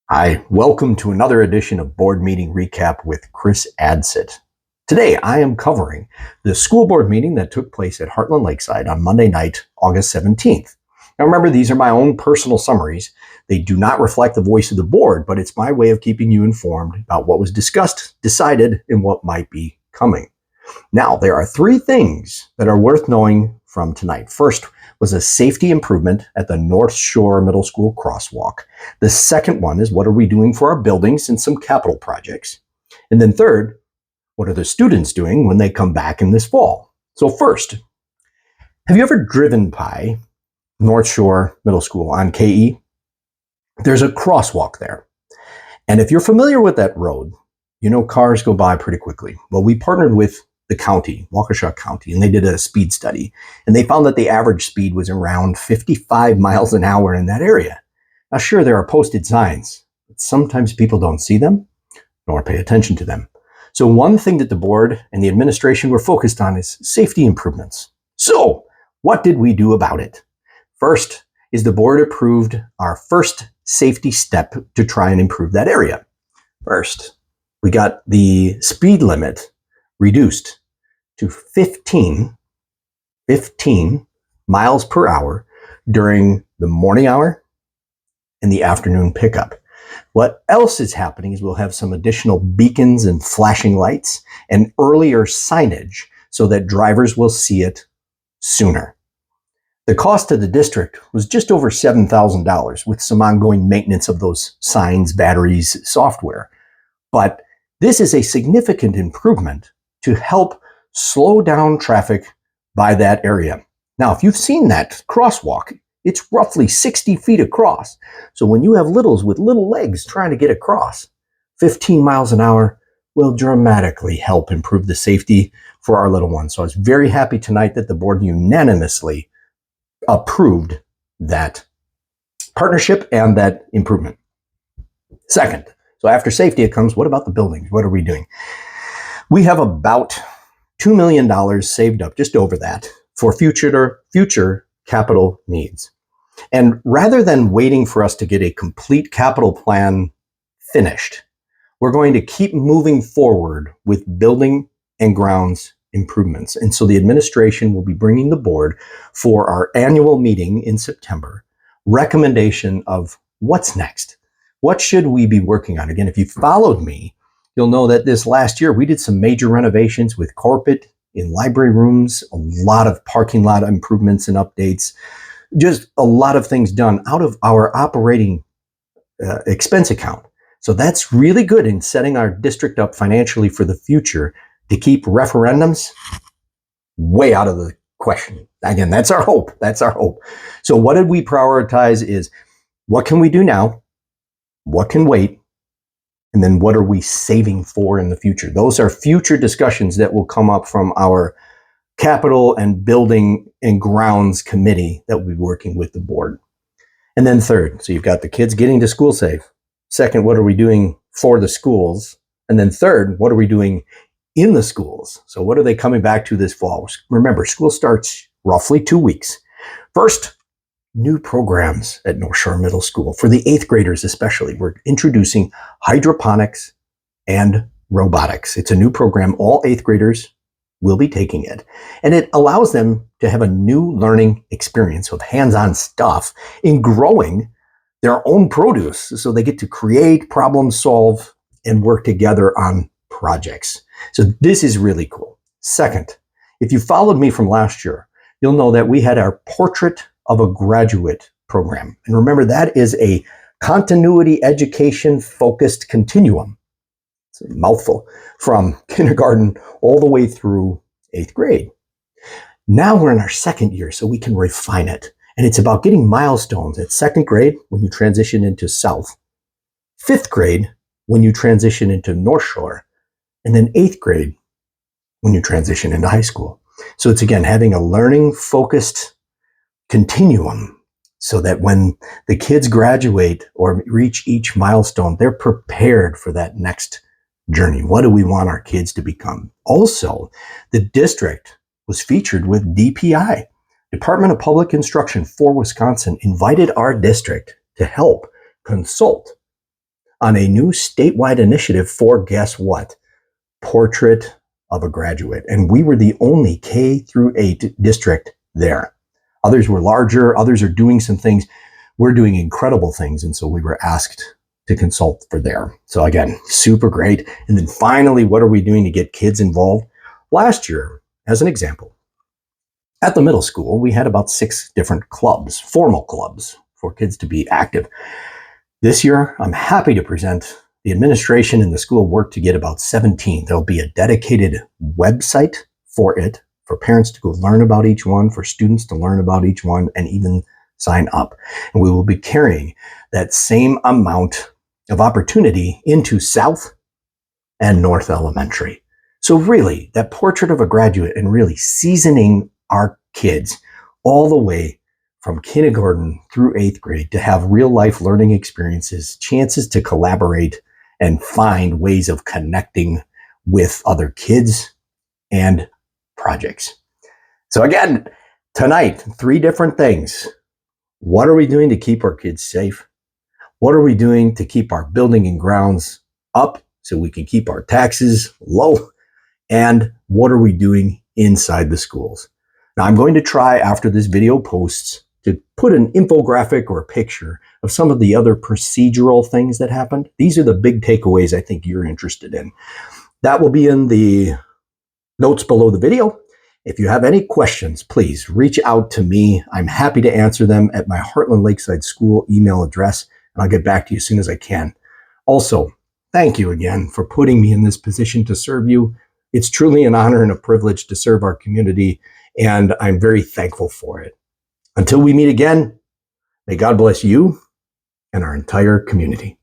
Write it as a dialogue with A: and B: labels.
A: Hi, welcome to another edition of Board Meeting Recap with Chris Adsit. Today, I am covering the school board meeting that took place at Heartland Lakeside on Monday night, August 17th. Now, remember, these are my own personal summaries. They do not reflect the voice of the board, but it's my way of keeping you informed about what was discussed, decided, and what might be coming. Now, there are three things that are worth knowing from tonight. First was a safety improvement at the North Shore Middle School crosswalk. The second one is what are we doing for our buildings and some capital projects. And then third, what are the students doing when they come back in this fall? So first, have you ever driven by North Shore Middle School on KE? There's a crosswalk there. And if you're familiar with that road, you know cars go by pretty quickly. Well, we partnered with the county, Waukesha County, and they did a speed study. And they found that the average speed was around 55 miles an hour in that area. Now, sure, there are posted signs, but sometimes people don't see them nor pay attention to them. So one thing that the board and the administration were focused on is safety improvements. So what did we do about it? First is the board approved our first safety step to try and improve that area. First, we got the speed limit reduced to 15 miles per hour during the morning hour and the afternoon pickup. What else is happening is we'll have some additional beacons and flashing lights and earlier signage so that drivers will see it sooner. The cost to the district was just over $7,000 with some ongoing maintenance of those signs, batteries, software. But this is a significant improvement to help slow down traffic by that area. Now, if you've seen that crosswalk, it's roughly 60 feet across. So when you have littles with little legs trying to get across, 15 miles an hour will dramatically help improve the safety for our little ones. So I was very happy tonight that the board unanimously approved that partnership and that improvement. Second, so after safety, it comes, what about the buildings? What are we doing? We have about $2 million saved up, just over that, for future capital needs. And rather than waiting for us to get a complete capital plan finished, we're going to keep moving forward with building and grounds improvements. And so the administration will be bringing the board for our annual meeting in September, recommendation of what's next. What should we be working on? Again, if you followed me, you'll know that this last year we did some major renovations with carpet in library rooms, a lot of parking lot improvements and updates, just a lot of things done out of our operating expense account. So that's really good in setting our district up financially for the future to keep referendums way out of the question. Again, that's our hope. That's our hope. So what did we prioritize is what can we do now? What can wait? And then what are we saving for in the future? Those are future discussions that will come up from our capital and building and grounds committee that will be working with the board. And then third, so you've got the kids getting to school safe. Second, what are we doing for the schools? And then third, what are we doing in the schools? So what are they coming back to this fall? Remember, school starts roughly 2 weeks. First, new programs at North Shore Middle School. For the 8th graders especially, we're introducing hydroponics and robotics. It's a new program. All 8th graders will be taking it. And it allows them to have a new learning experience with hands-on stuff in growing their own produce. So they get to create, problem solve, and work together on projects. So this is really cool. Second, if you followed me from last year, you'll know that we had our Portrait of a Graduate program. And remember, that is a continuity education focused continuum. It's a mouthful, from kindergarten all the way through 8th grade. Now we're in our second year, so we can refine it. And it's about getting milestones at 2nd grade when you transition into South, 5th grade when you transition into North Shore, and then 8th grade when you transition into high school. So it's, again, having a learning focused continuum so that when the kids graduate or reach each milestone, they're prepared for that next journey. What do we want our kids to become? Also, the district was featured with DPI, Department of Public Instruction for Wisconsin, invited our district to help consult on a new statewide initiative for, guess what? Portrait of a Graduate. And we were the only K through 8 district there. Others were larger. Others are doing some things. We're doing incredible things. And so we were asked to consult for there. So again, super great. And then finally, what are we doing to get kids involved? Last year, as an example, at the middle school, we had about 6 different clubs, formal clubs for kids to be active. This year, I'm happy to present the administration and the school worked to get about 17. There'll be a dedicated website for it, for parents to go learn about each one, for students to learn about each one, and even sign up. And we will be carrying that same amount of opportunity into South and North Elementary. So really, that Portrait of a Graduate and really seasoning our kids all the way from kindergarten through 8th grade to have real life learning experiences, chances to collaborate and find ways of connecting with other kids and projects. So again, tonight, 3 different things. What are we doing to keep our kids safe? What are we doing to keep our building and grounds up so we can keep our taxes low? And what are we doing inside the schools? Now, I'm going to try after this video posts to put an infographic or a picture of some of the other procedural things that happened. These are the big takeaways I think you're interested in. That will be in the notes below the video. If you have any questions, please reach out to me. I'm happy to answer them at my Heartland Lakeside School email address, and I'll get back to you as soon as I can. Also, thank you again for putting me in this position to serve you. It's truly an honor and a privilege to serve our community, and I'm very thankful for it. Until we meet again, may God bless you and our entire community.